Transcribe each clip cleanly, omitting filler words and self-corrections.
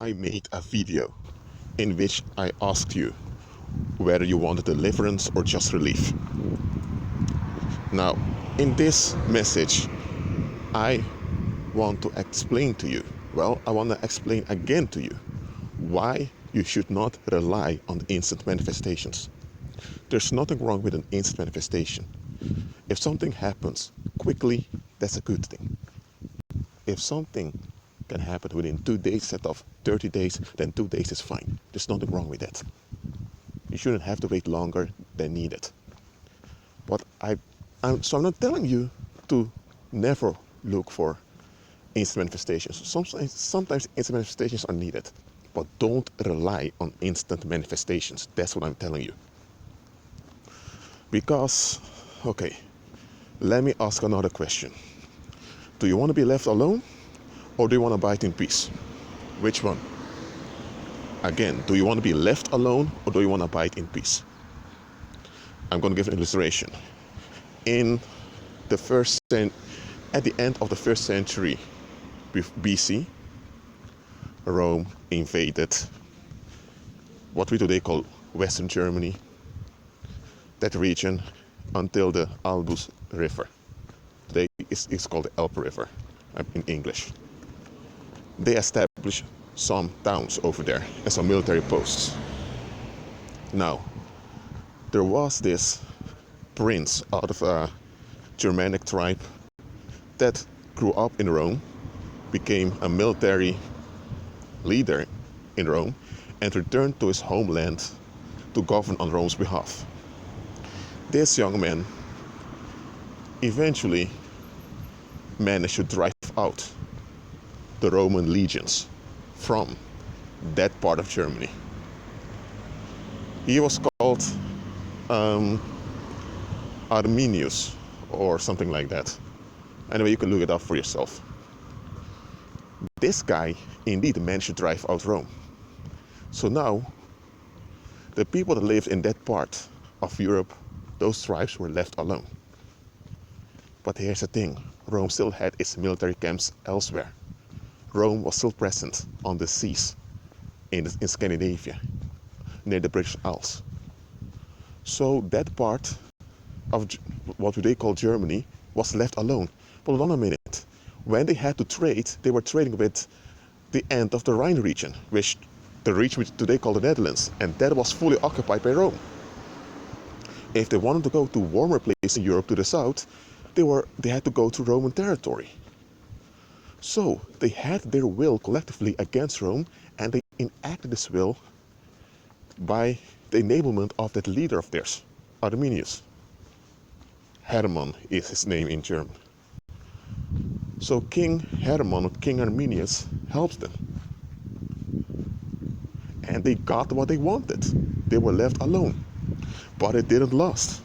I made a video in which I asked you whether you wanted deliverance or just relief. Now, in this message, I want to explain to you, I want to explain again to you why you should not rely on instant manifestations. There's nothing wrong with an instant manifestation. If something happens quickly, that's a good thing. If something can happen within 2 days instead of 30 days, then 2 days is fine. There's nothing wrong with that. You shouldn't have to wait longer than needed. But I'm not telling you to never look for instant manifestations. Sometimes instant manifestations are needed, but don't rely on instant manifestations. That's what I'm telling you. Because, let me ask another question. Do you want to be left alone, or do you want to abide in peace? Which one? Again, do you want to be left alone, or do you want to abide in peace? I'm going to give an illustration. At the end of the first century BC, Rome invaded what we today call Western Germany, that region, until the Albus River. Today it's called the Elbe River in English. They established some towns over there and some military posts. Now, there was this prince out of a Germanic tribe that grew up in Rome, became a military leader in Rome, and returned to his homeland to govern on Rome's behalf. This young man eventually managed to drive out the Roman legions from that part of Germany. He was called Arminius or something like that. Anyway, you can look it up for yourself. This guy indeed managed to drive out Rome. So now, the people that lived in that part of Europe, those tribes were left alone. But here's the thing, Rome still had its military camps elsewhere. Rome was still present on the seas in Scandinavia, near the British Isles. So that part of what they call Germany was left alone. But hold on a minute. When they had to trade, they were trading with the end of the Rhine region, the region which today called the Netherlands, and that was fully occupied by Rome. If they wanted to go to warmer places in Europe to the south, they had to go to Roman territory. So they had their will collectively against Rome, and they enacted this will by the enablement of that leader of theirs, Arminius. Hermann is his name in German. So King Hermann, or King Arminius, helped them. And they got what they wanted. They were left alone. But it didn't last.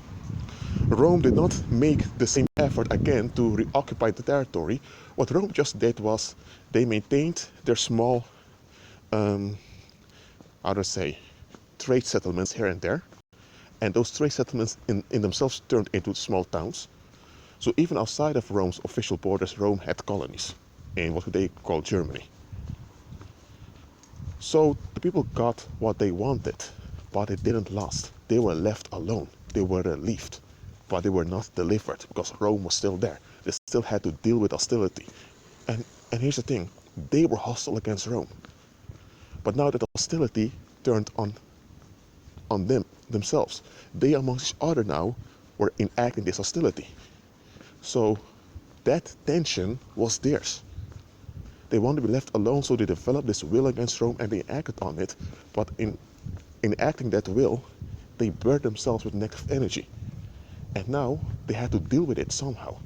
Rome did not make the same effort again to reoccupy the territory. What Rome just did was they maintained their small, trade settlements here and there. And those trade settlements in themselves turned into small towns. So even outside of Rome's official borders, Rome had colonies in what they call Germany. So the people got what they wanted, but it didn't last. They were left alone. They were relieved, but they were not delivered because Rome was still there. They still had to deal with hostility. And here's the thing, they were hostile against Rome. But now that hostility turned on themselves, they amongst each other now were enacting this hostility. So that tension was theirs. They wanted to be left alone, so they developed this will against Rome and they acted on it. But in enacting that will, they burned themselves with negative energy. And now they had to deal with it somehow.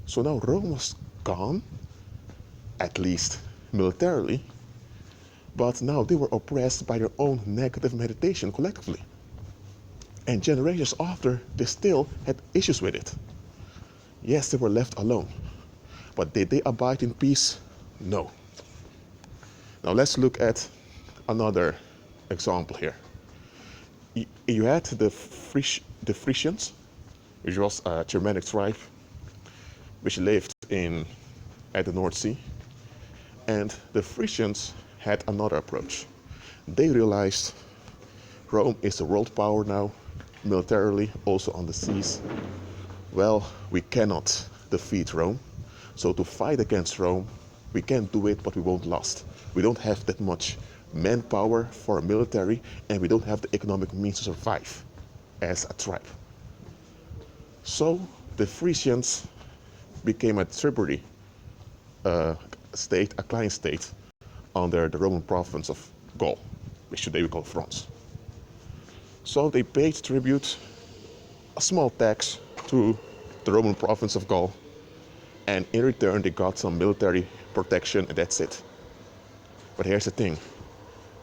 So now Rome was gone, at least militarily, but now they were oppressed by their own negative meditation collectively. And generations after, they still had issues with it. Yes, they were left alone. But did they abide in peace? No. Now let's look at another example here. You had the Frisians, which was a Germanic tribe, which lived at the North Sea. And the Frisians had another approach. They realized Rome is a world power now, militarily, also on the seas. Well, we cannot defeat Rome. So to fight against Rome, we can do it, but we won't last. We don't have that much manpower for a military, and we don't have the economic means to survive as a tribe. So the Frisians became a tributary state, a client state, under the Roman province of Gaul, which today we call France. So they paid tribute, a small tax, to the Roman province of Gaul, and in return they got some military protection, and that's it. But here's the thing,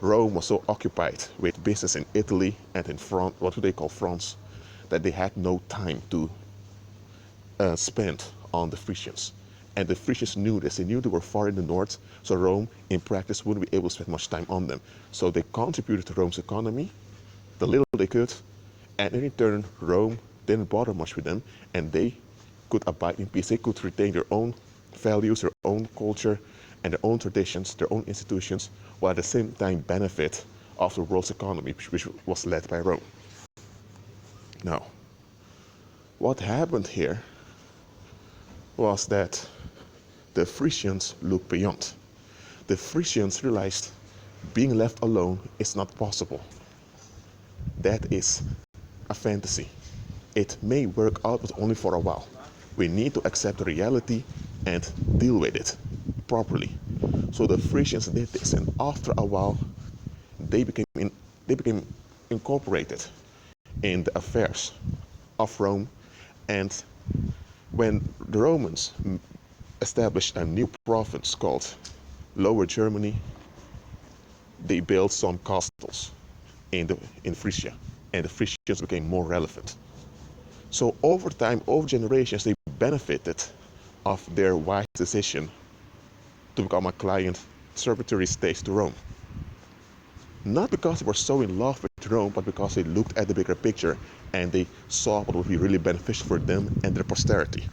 Rome was so occupied with business in Italy and in France, what do they call France, that they had no time to spend on the Frisians. And the Frisians knew this. They knew they were far in the north, so Rome, in practice, wouldn't be able to spend much time on them. So they contributed to Rome's economy, the little they could, and in return, Rome didn't bother much with them, and they could abide in peace. They could retain their own values, their own culture, and their own traditions, their own institutions, while at the same time benefit of the world's economy, which was led by Rome. Now, what happened here was that the Frisians looked beyond. The Frisians realized being left alone is not possible. That is a fantasy. It may work out, but only for a while. We need to accept the reality and deal with it properly. So the Frisians did this, and after a while, they became incorporated in the affairs of Rome. And when the Romans established a new province called Lower Germany, they built some castles in Frisia, and the Frisians became more relevant. So over time, over generations, they benefited of their wise decision to become a client tributary state to Rome. Not because they were so in love with Rome, but because they looked at the bigger picture and they saw what would be really beneficial for them and their posterity.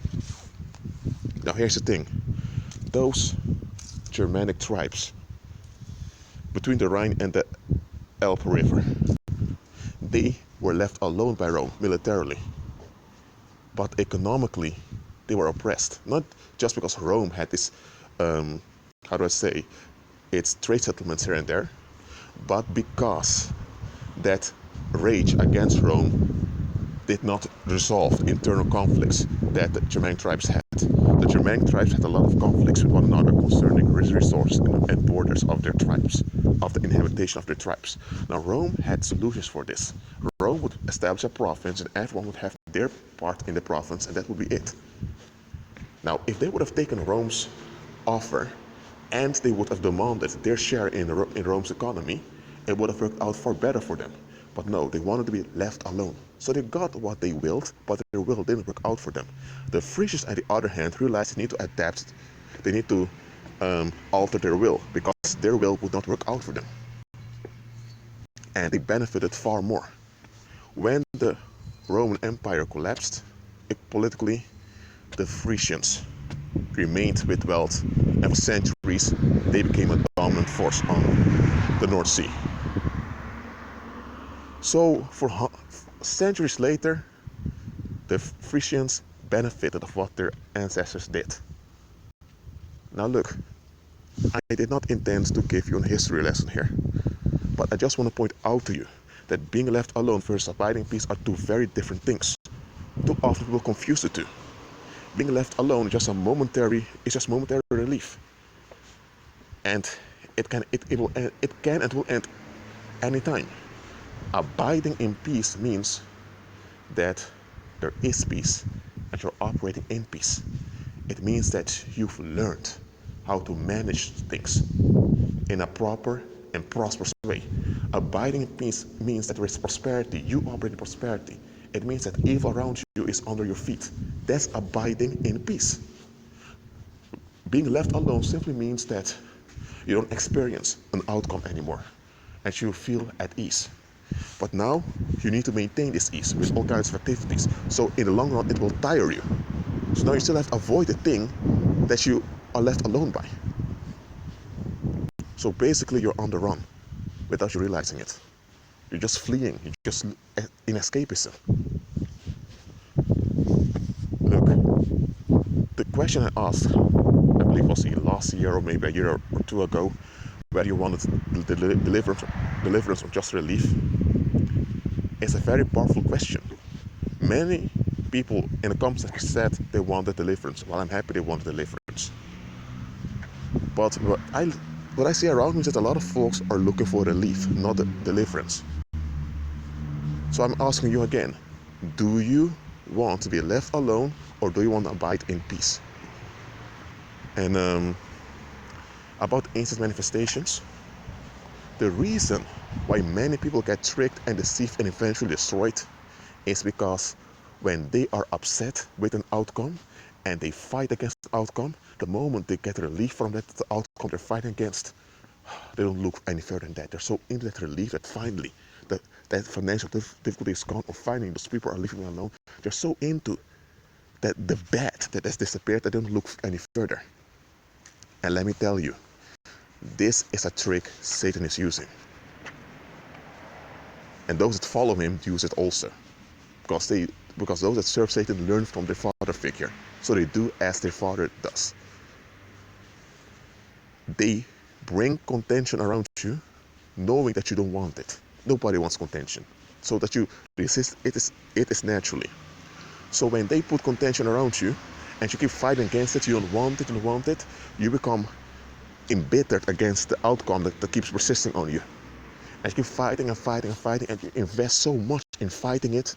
Now here's the thing. Those Germanic tribes between the Rhine and the Elbe River, they were left alone by Rome militarily. But economically, they were oppressed. Not just because Rome had this, its trade settlements here and there, but because that rage against Rome did not resolve internal conflicts that the Germanic tribes had. The Germanic tribes had a lot of conflicts with one another concerning resources and borders of their tribes, of the inhabitation of their tribes. Now Rome had solutions for this. Rome would establish a province and everyone would have their part in the province, and that would be it. Now if they would have taken Rome's offer and they would have demanded their share in Rome's economy, it would have worked out far better for them. But no, they wanted to be left alone. So they got what they willed, but their will didn't work out for them. The Frisians, on the other hand, realized they need to adapt. They need to alter their will, because their will would not work out for them. And they benefited far more. When the Roman Empire collapsed, politically, the Frisians remained with wealth, and for centuries they became a dominant force on the North Sea. So for centuries later, the Frisians benefited of what their ancestors did. Now look, I did not intend to give you a history lesson here, but I just want to point out to you that being left alone versus abiding peace are two very different things. Too often people confuse the two. Being left alone is just momentary relief, and it can and will end anytime. Abiding in peace means that there is peace and you're operating in peace. It means that you've learned how to manage things in a proper and prosperous way. Abiding in peace means that there is prosperity. You operate in prosperity. It means that evil around you is under your feet. That's abiding in peace. Being left alone simply means that you don't experience an outcome anymore and you feel at ease. But now you need to maintain this ease with all kinds of activities. So in the long run, it will tire you. So now you still have to avoid the thing that you are left alone by. So basically you're on the run without you realizing it. You're just fleeing, you're just in escapism. Look, the question I asked, I believe was last year or maybe a year or two ago, where you wanted deliverance or just relief, is a very powerful question. Many people in the comments said they wanted deliverance. Well, I'm happy they wanted deliverance. But what I see around me is that a lot of folks are looking for relief, not deliverance. So I'm asking you again, do you want to be left alone or do you want to abide in peace? And about instant manifestations, the reason why many people get tricked and deceived and eventually destroyed is because when they are upset with an outcome and they fight against the outcome, the moment they get relief from that outcome they're fighting against, they don't look any further than that. They're so into that relief that finally that financial difficulty is gone, or finally those people are leaving alone. They're so into that the bad that has disappeared, they don't look any further. And let me tell you, this is a trick Satan is using. And those that follow him use it also. Because those that serve Satan learn from their father figure. So they do as their father does. They bring contention around you, knowing that you don't want it. Nobody wants contention. So that you resist it is naturally. So when they put contention around you, and you keep fighting against it, you don't want it, you become embittered against the outcome that keeps persisting on you. And you keep fighting, and you invest so much in fighting it,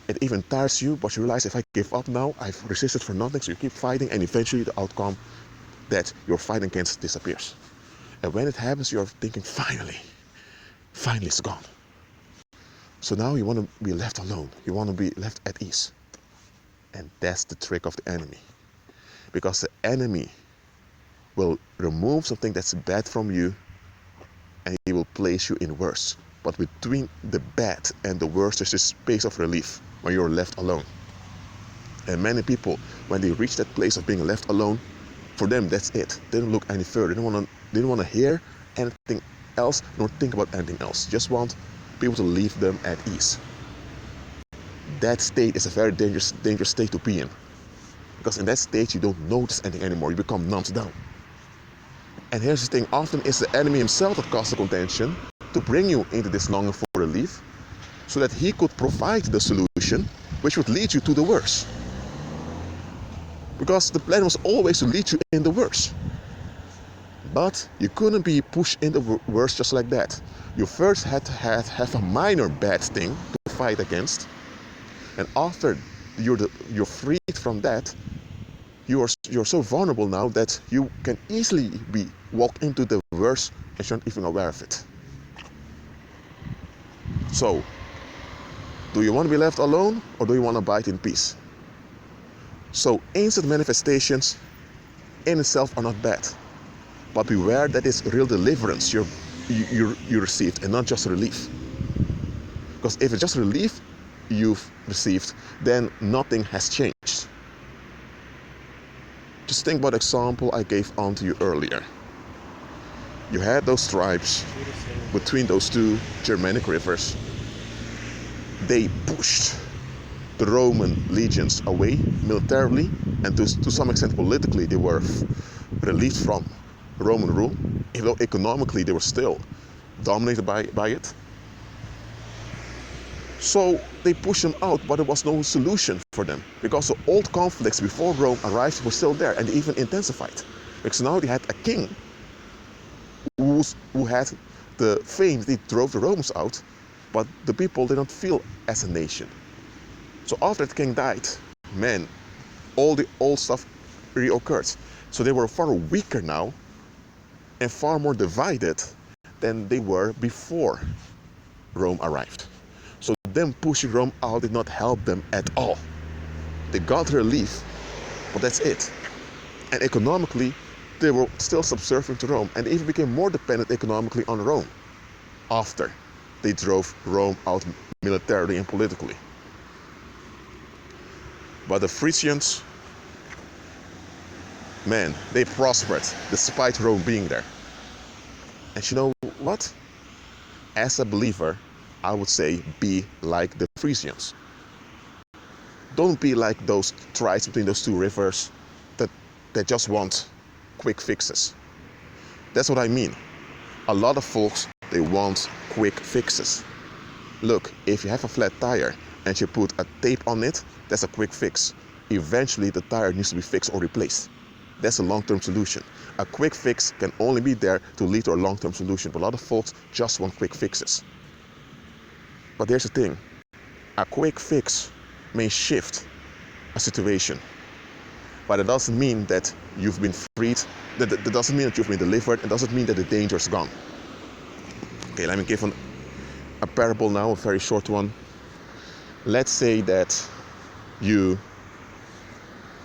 it even tires you, but you realize, if I give up now, I've resisted for nothing. So you keep fighting, and eventually the outcome that you're fighting against disappears. And when it happens, you're thinking, finally it's gone. So now you want to be left alone. You want to be left at ease. And that's the trick of the enemy. Because the enemy will remove something that's bad from you, and he will place you in worse. But between the bad and the worse, there's this space of relief when you're left alone. And many people, when they reach that place of being left alone, for them that's it. They don't look any further. They don't want to hear anything else, nor think about anything else. Just want people to leave them at ease. That state is a very dangerous state to be in. Because in that state you don't notice anything anymore. You become numbed down. And here's the thing, often it's the enemy himself that causes the contention to bring you into this longing for relief, so that he could provide the solution which would lead you to the worse. Because the plan was always to lead you in the worse. But you couldn't be pushed in the worse just like that. You first had to have a minor bad thing to fight against. And after you're freed from that, you're so vulnerable now that you can easily be walked into the worst and you're not even aware of it. So, do you want to be left alone or do you want to abide in peace? So, instant manifestations in itself are not bad, but beware that it's real deliverance you received and not just relief. Because if it's just relief you've received, then nothing has changed. Just think about the example I gave on to you earlier. You had those tribes between those two Germanic rivers. They pushed the Roman legions away militarily, and to some extent politically they were relieved from Roman rule, even though economically they were still dominated by it. So they pushed them out, but there was no solution for them, because the old conflicts before Rome arrived were still there, and they even intensified. Because now they had a king who had the fame, they drove the Romans out, but the people did not feel as a nation. So after the king died, man, all the old stuff reoccurred. So they were far weaker now and far more divided than they were before Rome arrived. So them pushing Rome out did not help them at all. They got relief, but that's it. And economically, they were still subservient to Rome, and they even became more dependent economically on Rome after they drove Rome out militarily and politically. But the Frisians, man, they prospered despite Rome being there. And you know what? As a believer, I would say be like the Frisians. Don't be like those tribes between those two rivers that just want quick fixes. That's what I mean. A lot of folks, they want quick fixes. Look, if you have a flat tire and you put a tape on it, that's a quick fix. Eventually the tire needs to be fixed or replaced. That's a long-term solution. A quick fix can only be there to lead to a long-term solution, but a lot of folks just want quick fixes. But here's the thing. A quick fix may shift a situation, but it doesn't mean that you've been freed. That doesn't mean that you've been delivered. It doesn't mean that the danger is gone. Okay, let me give a parable now, a very short one. Let's say that you,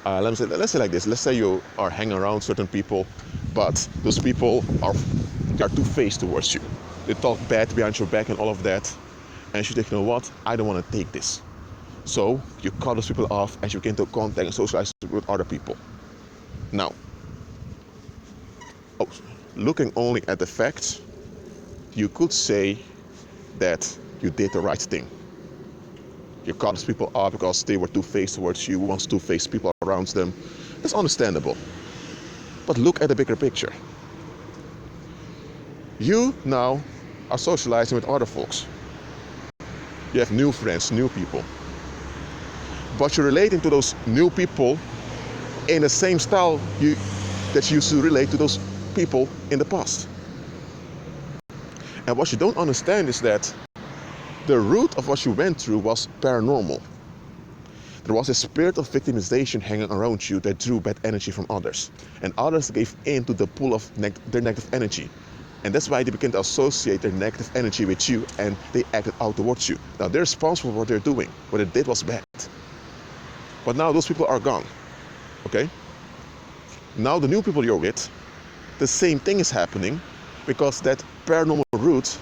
let's say like this. Let's say you are hanging around certain people, but those people are two-faced towards you. They talk bad behind your back and all of that. And you think, you know what? I don't want to take this. So you cut those people off and you get into contact and socialize with other people. Now, looking only at the facts, you could say that you did the right thing. You cut those people off because they were two-faced towards you, wants two-faced people around them. That's understandable. But look at the bigger picture. You now are socializing with other folks. You have new friends, new people. But you're relating to those new people in the same style that you used to relate to those people in the past. And what you don't understand is that the root of what you went through was paranormal. There was a spirit of victimization hanging around you that drew bad energy from others. And others gave in to the pull of their negative energy. And that's why they began to associate their negative energy with you and they acted out towards you. Now they're responsible for what they're doing. What they did was bad. But now those people are gone. Okay? Now the new people you're with, the same thing is happening because that paranormal root,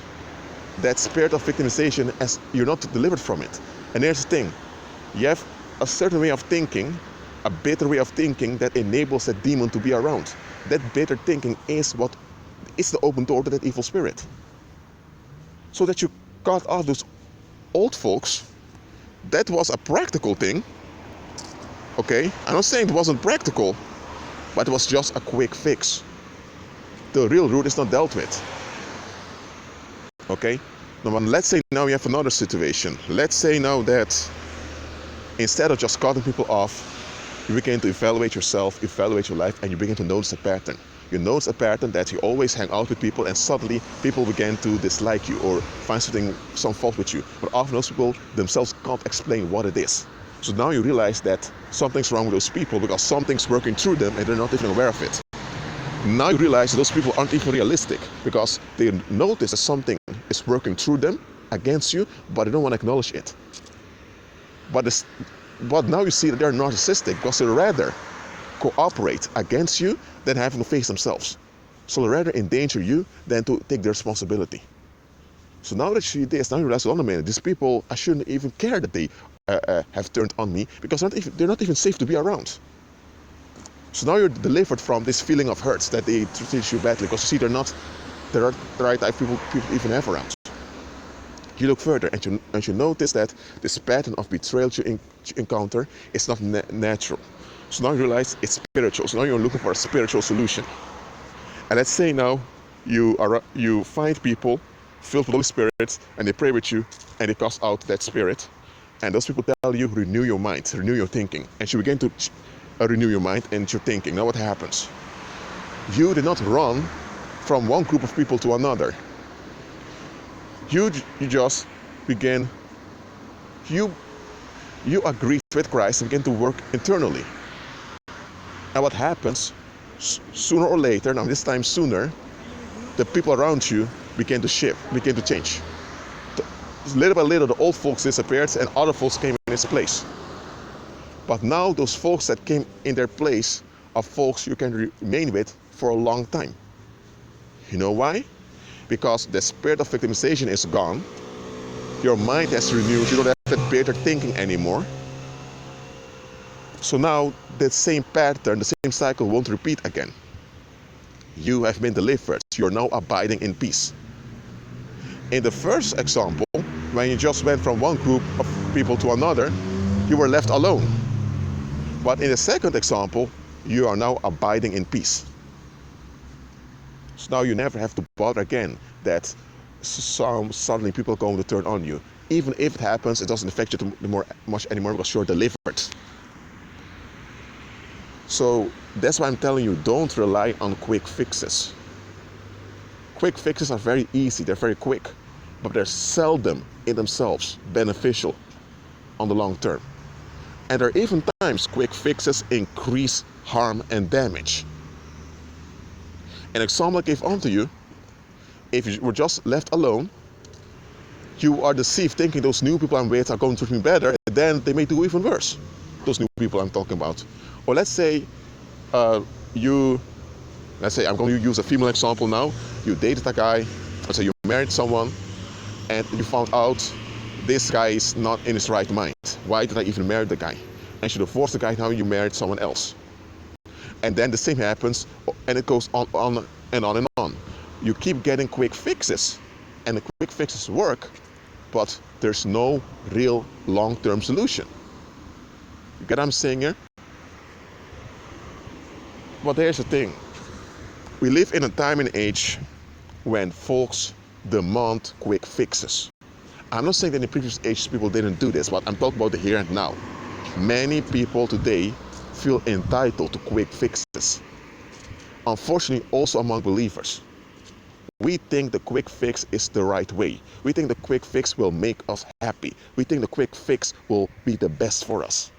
that spirit of victimization, as you're not delivered from it. And here's the thing. You have a certain way of thinking, a bitter way of thinking that enables that demon to be around. That bitter thinking is what is the open door to that evil spirit. So that you cut off those old folks, that was a practical thing. Okay? I'm not saying it wasn't practical, but it was just a quick fix. The real root is not dealt with. Okay? Now, let's say now you have another situation. Let's say now that instead of just cutting people off, you begin to evaluate yourself, evaluate your life, and you begin to notice a pattern. You notice a pattern that you always hang out with people and suddenly people begin to dislike you or find some fault with you. But often those people themselves can't explain what it is. So now you realize that something's wrong with those people because something's working through them and they're not even aware of it. Now you realize that those people aren't even realistic because they notice that something is working through them against you, but they don't want to acknowledge it. But now you see that they're narcissistic because they rather cooperate against you than having to face themselves. So they rather endanger you than to take their responsibility. So now that you see this, now you realize, hold on a minute, these people, I shouldn't even care that they have turned on me because they're not even safe to be around. So now you're delivered from this feeling of hurt that they treat you badly because you see they're not the right type of people even have around. You look further and you notice that this pattern of betrayal you encounter is not natural. So now you realize it's spiritual. So now you're looking for a spiritual solution. And let's say now you find people filled with Holy Spirit and they pray with you and they cast out that spirit. And those people tell you, renew your mind, renew your thinking. And you begin to renew your mind and your thinking. Now what happens? You did not run from one group of people to another. You just begin, you agree with Christ and begin to work internally. And what happens, sooner or later, now this time sooner, the people around you begin to shift, begin to change. Little by little, the old folks disappeared and other folks came in its place. But now those folks that came in their place are folks you can remain with for a long time. You know why? Because the spirit of victimization is gone. Your mind has renewed. You don't have that bitter thinking anymore. So now the same pattern, the same cycle won't repeat again. You have been delivered. You are now abiding in peace. In the first example, when you just went from one group of people to another, you were left alone. But in the second example, you are now abiding in peace. So now you never have to bother again that suddenly people are going to turn on you. Even if it happens, it doesn't affect you too much anymore because you're delivered. So that's why I'm telling you, don't rely on quick fixes. Quick fixes are very easy, they're very quick, but they're seldom in themselves beneficial on the long term. And there are even times quick fixes increase harm and damage. An example I gave unto you, if you were just left alone, you are deceived thinking those new people I'm with are going to treat me better, and then they may do even worse. Those new people I'm talking about. Or let's say I'm going to use a female example now. You dated a guy, let's say you married someone, and you found out this guy is not in his right mind. Why did I even marry the guy? And you divorced the guy, now you married someone else. And then the same happens, and it goes on and on and on. You keep getting quick fixes, and the quick fixes work, but there's no real long-term solution. You get what I'm saying here? But here's the thing. We live in a time and age when folks demand quick fixes. I'm not saying that in previous ages people didn't do this, but I'm talking about the here and now. Many people today feel entitled to quick fixes. Unfortunately, also among believers. We think the quick fix is the right way. We think the quick fix will make us happy. We think the quick fix will be the best for us.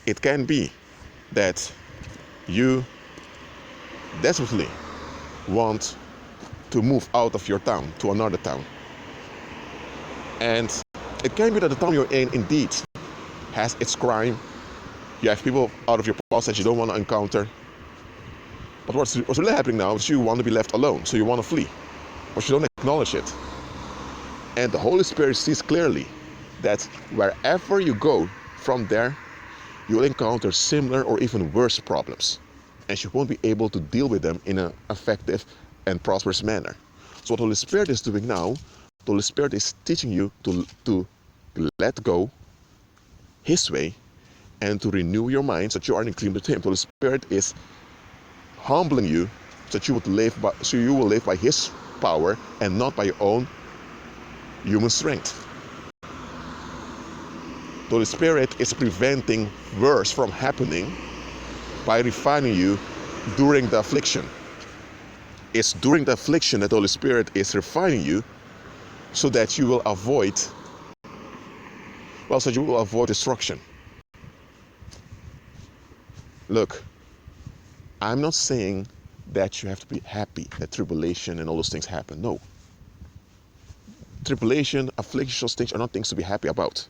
It can be that you desperately want to move out of your town to another town. And it can be that the town you're in indeed has its crime. You have people out of your past that you don't want to encounter. But what's really happening now is you want to be left alone, so you want to flee. But you don't acknowledge it. And the Holy Spirit sees clearly that wherever you go from there, you'll encounter similar or even worse problems. And you won't be able to deal with them in an effective and prosperous manner. So what the Holy Spirit is doing now, the Holy Spirit is teaching you to let go His way and to renew your mind so that you are in agreement with Him. The Holy Spirit is humbling you so that you will live by His power and not by your own human strength. The Holy Spirit is preventing worse from happening by refining you during the affliction. It's during the affliction that the Holy Spirit is refining you so that you will avoid destruction. Look, I'm not saying that you have to be happy that tribulation and all those things happen. No. Tribulation, affliction, those things are not things to be happy about.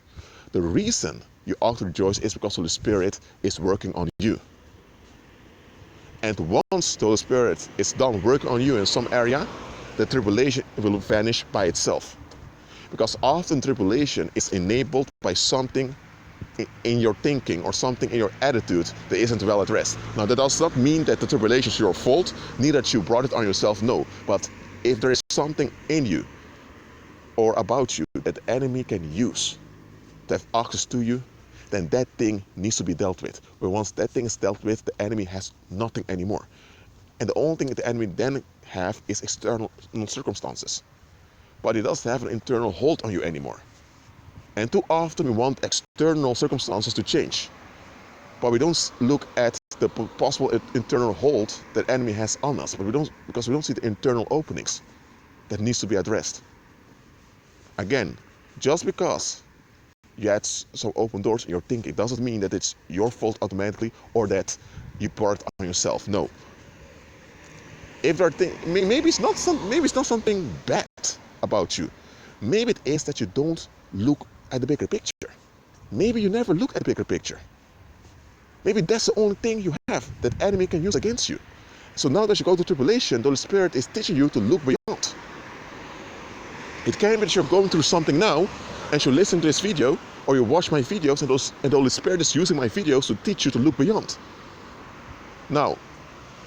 The reason you ought to rejoice is because the Holy Spirit is working on you. And once the Holy Spirit is done working on you in some area, the tribulation will vanish by itself. Because often tribulation is enabled by something in your thinking or something in your attitude that isn't well addressed. Now that does not mean that the tribulation is your fault, neither that you brought it on yourself, no. But if there is something in you or about you that the enemy can use to have access to you, then that thing needs to be dealt with. But once that thing is dealt with, the enemy has nothing anymore. And the only thing that the enemy then have is external circumstances. But it doesn't have an internal hold on you anymore. And too often we want external circumstances to change. But we don't look at the possible internal hold that the enemy has on us. Because we don't see the internal openings that needs to be addressed. Again, just because you had some open doors in your thinking doesn't mean that it's your fault automatically or that you brought it on yourself. No. If there are maybe it's not something bad about you. Maybe it is that you don't look at the bigger picture. Maybe you never look at the bigger picture. Maybe that's the only thing you have that the enemy can use against you. So now that you go to tribulation, the Holy Spirit is teaching you to look beyond. It can be that you're going through something now, and you listen to this video, or you watch my videos, and the Holy Spirit is using my videos to teach you to look beyond. Now,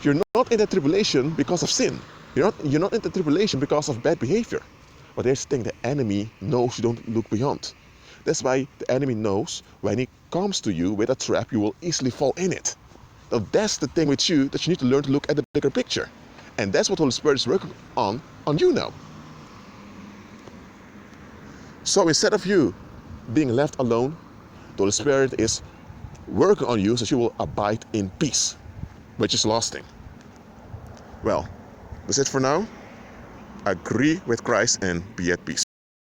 you're not not in the tribulation because of sin. You're not in the tribulation because of bad behavior. But there's the thing, the enemy knows you don't look beyond. That's why the enemy knows when he comes to you with a trap, you will easily fall in it. So that's the thing with you, that you need to learn to look at the bigger picture. And that's what Holy Spirit is working on you now. So instead of you being left alone, the Holy Spirit is working on you so you will abide in peace, which is lasting. Well, that's it for now. Agree with Christ and be at peace.